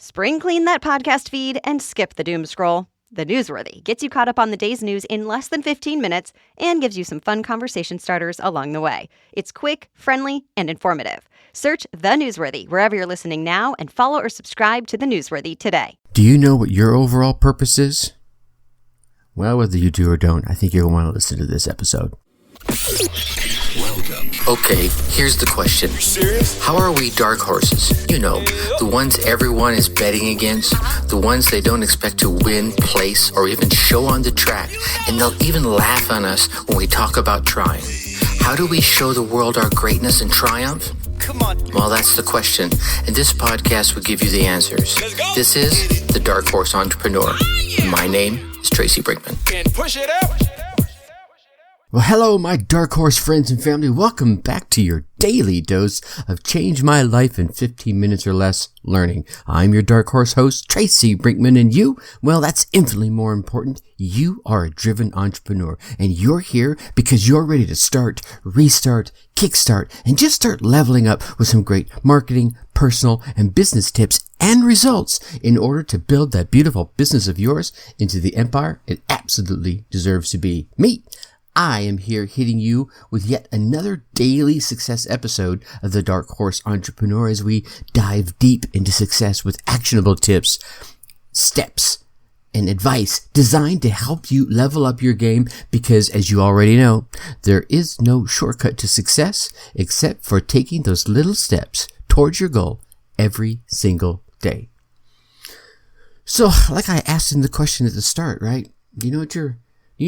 Spring clean that podcast feed and skip the doom scroll. The Newsworthy gets you caught up on the day's news in less than 15 minutes and gives you some fun conversation starters along the way. It's quick, friendly, and informative. Search The Newsworthy wherever you're listening now and follow or subscribe to The Newsworthy today. Do you know what your overall purpose is? Well, whether you do or don't, I think you'll want to listen to this episode. Welcome. Okay, here's the question. Serious? How are we dark horses? You know, the ones everyone is betting against, the ones they don't expect to win, place, or even show on the track, and they'll even laugh on us when we talk about trying. How do we show the world our greatness and triumph? Come on. Well, that's the question, and this podcast will give you the answers. Let's go. This is The Dark Horse Entrepreneur. My name is Tracy Brinkman. And push it out. Well, hello, my Dark Horse friends and family. Welcome back to your daily dose of Change My Life in 15 minutes or less learning. I'm your Dark Horse host, Tracy Brinkman, and you, well, that's infinitely more important. You are a driven entrepreneur, and you're here because you're ready to start, restart, kickstart, and just start leveling up with some great marketing, personal, and business tips and results in order to build that beautiful business of yours into the empire it absolutely deserves to be. Me, I am here hitting you with yet another daily success episode of the Dark Horse Entrepreneur as we dive deep into success with actionable tips, steps, and advice designed to help you level up your game because, as you already know, there is no shortcut to success except for taking those little steps towards your goal every single day. So, like I asked in the question at the start, right? You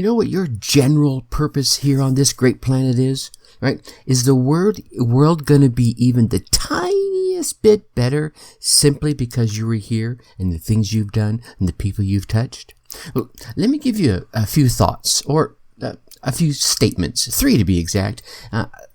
know what your general purpose here on this great planet is, right? Is the world going to be even the tiniest bit better simply because you were here and the things you've done and the people you've touched? Well, let me give you a few thoughts or a few statements, 3 to be exact,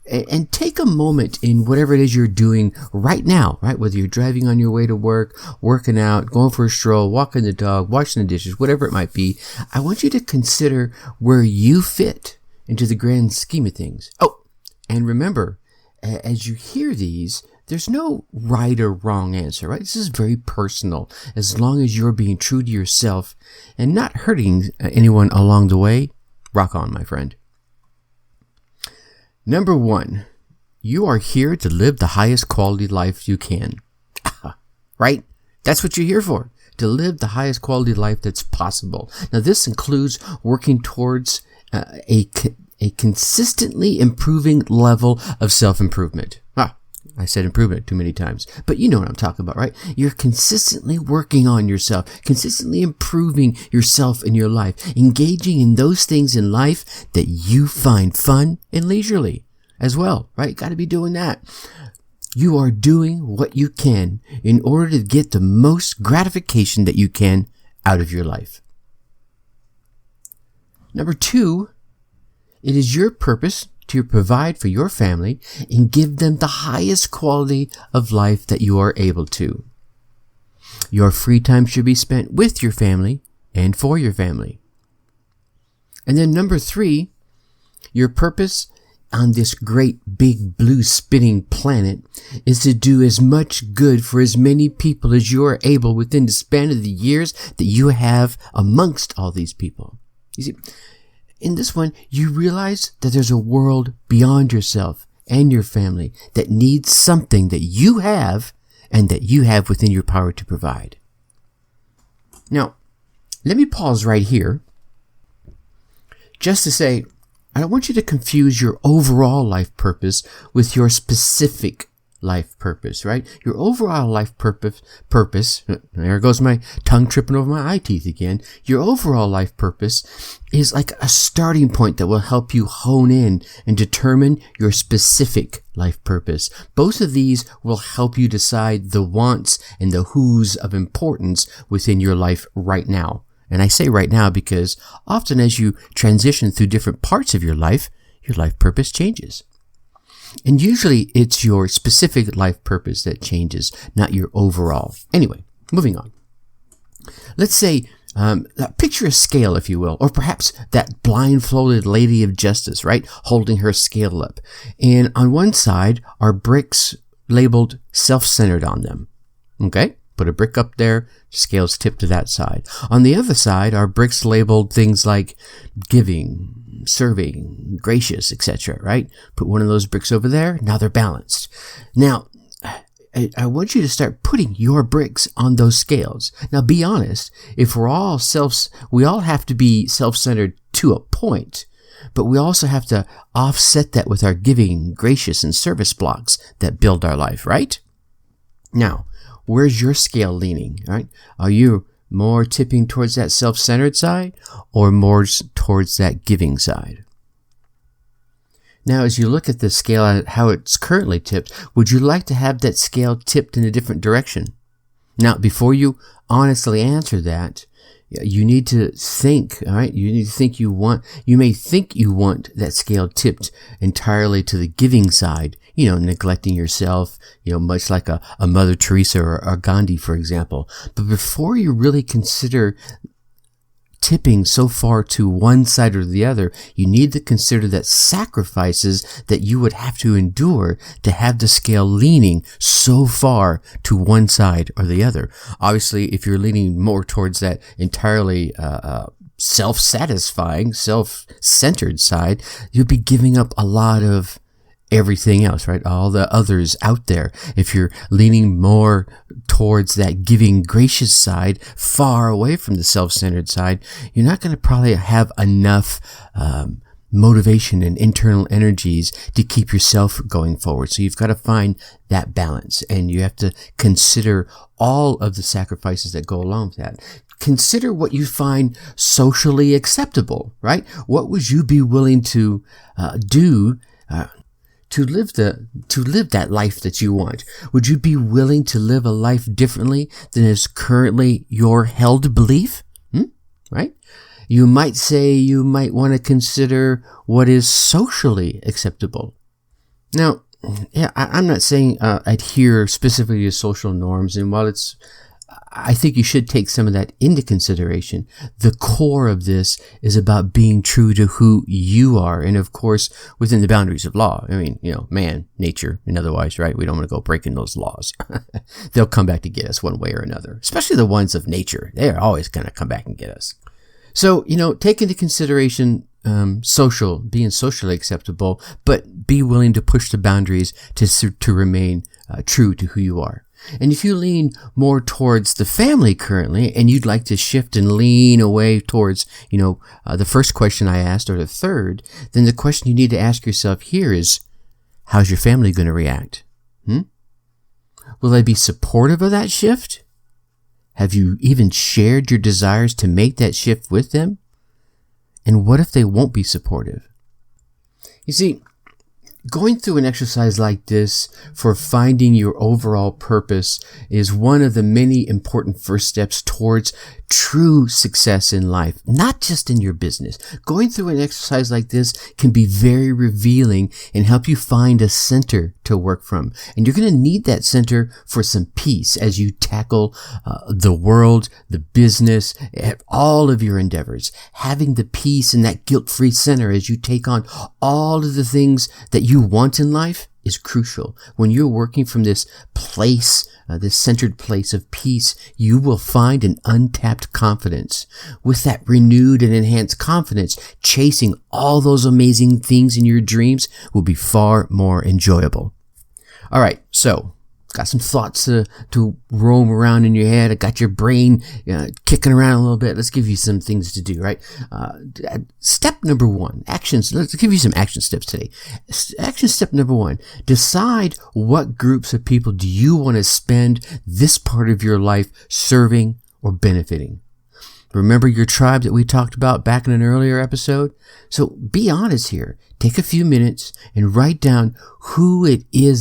and take a moment in whatever it is you're doing right now, right? Whether you're driving on your way to work, working out, going for a stroll, walking the dog, washing the dishes, whatever it might be, I want you to consider where you fit into the grand scheme of things. Oh, and remember, as you hear these, there's no right or wrong answer, right? This is very personal. As long as you're being true to yourself and not hurting anyone along the way, rock on, my friend. Number 1, you are here to live the highest quality life you can. Right? That's what you're here for, to live the highest quality life that's possible. Now, this includes working towards a consistently improving level of self-improvement. I said improvement too many times, but you know what I'm talking about, right? You're consistently working on yourself, consistently improving yourself in your life, engaging in those things in life that you find fun and leisurely as well, right? Got to be doing that. You are doing what you can in order to get the most gratification that you can out of your life. Number 2, it is your purpose to provide for your family and give them the highest quality of life that you are able to. Your free time should be spent with your family and for your family. And then number 3, your purpose on this great big blue spinning planet is to do as much good for as many people as you are able within the span of the years that you have amongst all these people. You see, in this one, you realize that there's a world beyond yourself and your family that needs something that you have and that you have within your power to provide. Now, let me pause right here just to say, I don't want you to confuse your overall life purpose with your specific life purpose, right? Your overall life purpose, there goes my tongue tripping over my eye teeth again. Your overall life purpose is like a starting point that will help you hone in and determine your specific life purpose. Both of these will help you decide the wants and the who's of importance within your life right now. And I say right now because often as you transition through different parts of your life purpose changes. And usually it's your specific life purpose that changes, not your overall. Anyway, moving on. Let's say, picture a scale, if you will, or perhaps that blindfolded lady of justice, right? Holding her scale up. And on one side are bricks labeled self-centered on them. Okay? Put a brick up there, scales tipped to that side. On the other side are bricks labeled things like giving, serving, gracious, etc., right? Put one of those bricks over there, now they're balanced. Now, I want you to start putting your bricks on those scales. Now, be honest, if we all have to be self-centered to a point, but we also have to offset that with our giving, gracious, and service blocks that build our life, right? Now, where's your scale leaning, right? Are you more tipping towards that self-centered side or more towards that giving side? Now, as you look at the scale, how it's currently tipped, would you like to have that scale tipped in a different direction? Now, before you honestly answer that, you need to think, all right? You need to think you may think you want that scale tipped entirely to the giving side, neglecting yourself, much like a Mother Teresa or Gandhi, for example. But before you really consider tipping so far to one side or the other, you need to consider that sacrifices that you would have to endure to have the scale leaning so far to one side or the other. Obviously, if you're leaning more towards that entirely self-satisfying, self-centered side, you'll be giving up a lot of everything else, right? All the others out there. If you're leaning more towards that giving, gracious side, far away from the self-centered side, you're not going to probably have enough motivation and internal energies to keep yourself going forward. So you've got to find that balance, and you have to consider all of the sacrifices that go along with that. Consider what you find socially acceptable, right? What would you be willing to do to live that life that you want? Would you be willing to live a life differently than is currently your held belief? Right? You might say you might want to consider what is socially acceptable. Now, I'm not saying adhere specifically to social norms, and while I think you should take some of that into consideration, the core of this is about being true to who you are, and of course, within the boundaries of law. I mean, man, nature, and otherwise, right? We don't want to go breaking those laws. They'll come back to get us one way or another, especially the ones of nature. They are always going to come back and get us. So, take into consideration being socially acceptable, but be willing to push the boundaries to remain true to who you are. And if you lean more towards the family currently, and you'd like to shift and lean away towards, the first question I asked or the third, then the question you need to ask yourself here is, how's your family going to react? Will they be supportive of that shift? Have you even shared your desires to make that shift with them? And what if they won't be supportive? You see, going through an exercise like this for finding your overall purpose is one of the many important first steps towards true success in life, not just in your business. Going through an exercise like this can be very revealing and help you find a center to work from. And you're going to need that center for some peace as you tackle the world, the business, all of your endeavors. Having the peace and that guilt-free center as you take on all of the things that you want in life is crucial. When you're working from this place, this centered place of peace, you will find an untapped confidence. With that renewed and enhanced confidence, chasing all those amazing things in your dreams will be far more enjoyable. All right, so got some thoughts to roam around in your head. I got your brain kicking around a little bit. Let's give you some things to do, right? Step number one, actions. Let's give you some action steps today. Action step number one, decide what groups of people do you want to spend this part of your life serving or benefiting. Remember your tribe that we talked about back in an earlier episode? So be honest here. Take a few minutes and write down who it is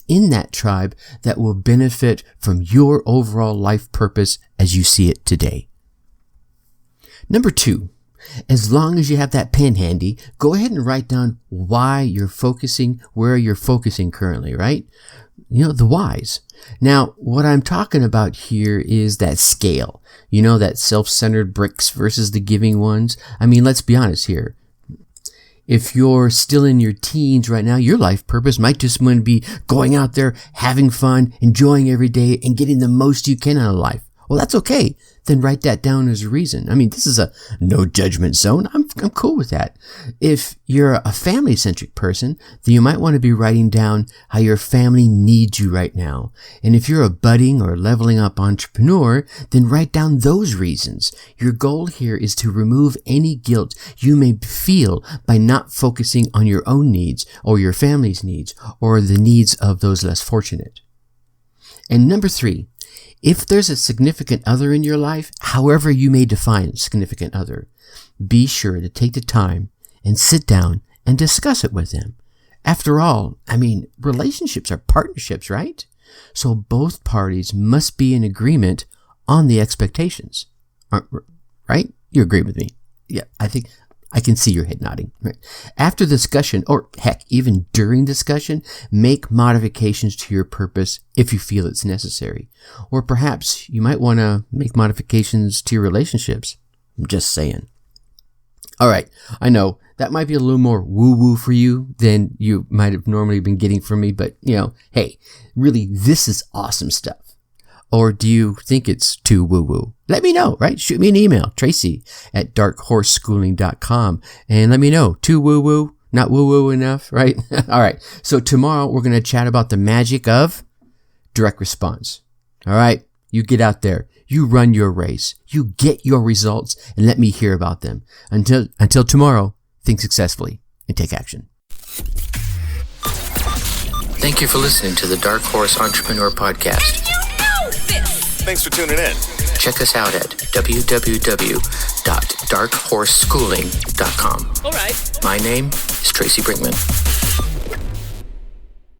in that tribe that will benefit from your overall life purpose as you see it today. Number two, as long as you have that pen handy, go ahead and write down why you're focusing, where you're focusing currently, right? The whys. Now, what I'm talking about here is that scale. That self-centered bricks versus the giving ones. I mean, let's be honest here. If you're still in your teens right now, your life purpose might just want to be going out there, having fun, enjoying every day, and getting the most you can out of life. Well, that's okay. Then write that down as a reason. I mean, this is a no judgment zone. I'm cool with that. If you're a family-centric person, then you might want to be writing down how your family needs you right now. And if you're a budding or leveling up entrepreneur, then write down those reasons. Your goal here is to remove any guilt you may feel by not focusing on your own needs or your family's needs or the needs of those less fortunate. And number 3, if there's a significant other in your life, however you may define significant other, be sure to take the time and sit down and discuss it with them. After all, I mean, relationships are partnerships, right? So both parties must be in agreement on the expectations. Right? You agree with me? Yeah, I think I can see your head nodding. Right. After discussion, or heck, even during discussion, make modifications to your purpose if you feel it's necessary. Or perhaps you might want to make modifications to your relationships. I'm just saying. All right, I know that might be a little more woo-woo for you than you might have normally been getting from me, but hey, really, this is awesome stuff. Or do you think it's too woo-woo? Let me know, right? Shoot me an email, tracy@darkhorseschooling.com, and let me know. Too woo-woo? Not woo-woo enough, right? All right. So tomorrow we're going to chat about the magic of direct response. All right. You get out there. You run your race. You get your results, and let me hear about them. Until tomorrow, think successfully and take action. Thank you for listening to the Dark Horse Entrepreneur Podcast. Thanks for tuning in. Check us out at www.darkhorseschooling.com. All right. My name is Tracy Brinkman.